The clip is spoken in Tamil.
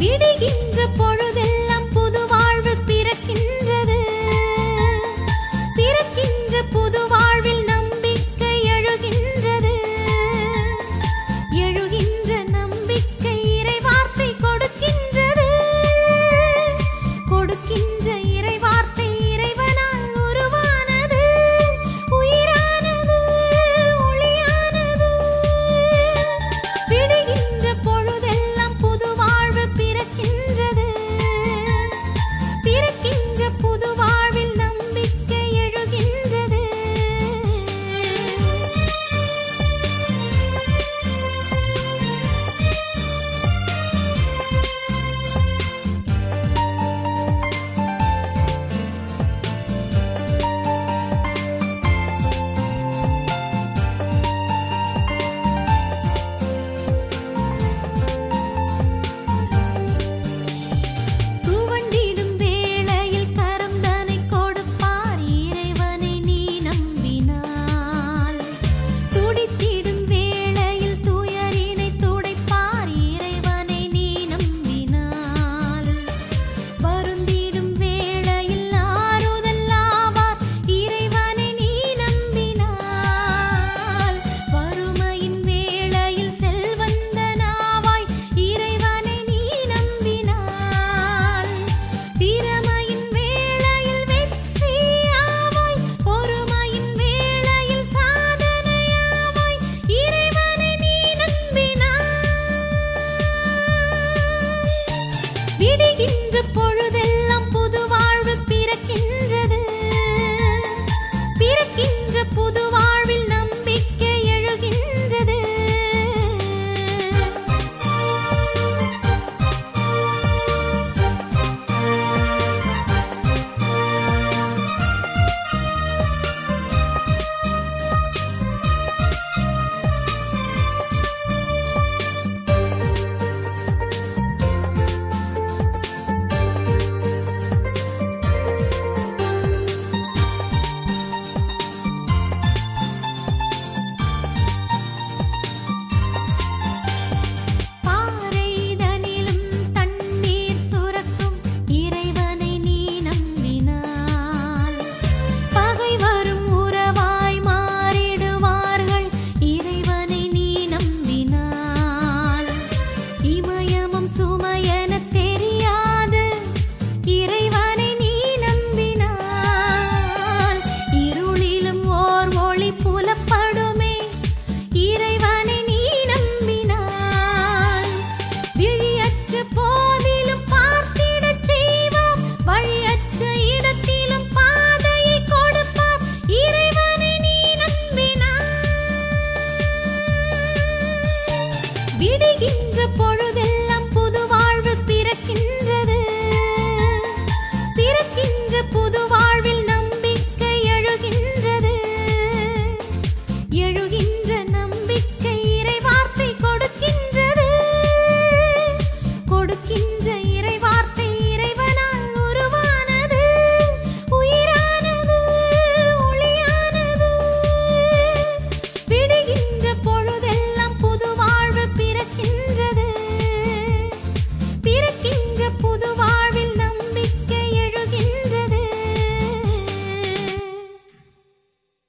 விடுகின்ற பொழுதெல்லாம் புது வாழ்வு பிறக்கின்றது. பிறக்கின்ற புது வாழ்வில் நம்பிக்கை எழுகின்றது. எழுகின்ற நம்பிக்கை இறைவார்த்தை கொடுக்கின்றது. கொடுக்கின்ற இறைவார்த்தை இறைவனால் உருவானது, உயிரானது, ஒளியானது. விடுகின்ற பொழுதெல்லாம் புது வாழ்வு பிறக்கின்றது. பிறக்கின்ற புது வாழ்வில் நம்பிக்கை எழுகின்றது. துவண்டிடும் வேளையில் கரம் தனை கொடுப்பார் இறைவனை நீ நம்பினாள். துடித்திடும் வேளையில் துயரினை துடைப்பார் இறைவனை நீ நம்பினாள். வருந்திடும் வேளையில் ஆறுதல் ஆவார் இறைவனை நீ நம்பினாள். வறுமையின் வேளையில் செல்வந்தனாவாய் இறைவனை நீ நம்பினாள். திறமையின் வேளையில் வெற்றியாவாய், பொறுமையின் வேளையில் சாதனையாவாய் இறைவனை நீ நம்பினாள். விடுகின்ற பொழுதெல்லாம் புது வாழ்வு பிறக்கின்றது. பிறக்கின்ற புது வாழ்வில் நம்பிக்கை எழுகின்றது. பாறைதனிலும் தண்ணீர் சுரக்கும் இறைவனை நீ நம்பினாள். பகை வரும் உறவாய் மாறிடுவார்கள் இறைவனை நீ நம்பினாள். இமயமும் சுமையென தெரியாது இறைவனை நீ நம்பினாள். இருளிலும் ஓர் ஒளி புலப்படுமே இறைவனை நீ நம்பினாள். விழியற்ற போதிலும் பார்த்திடச் செய்வார், வழியற்ற இடத்திலும் பாதையை கொடுப்பார் இறைவனை நீ நம்பினாள். விடுகின்ற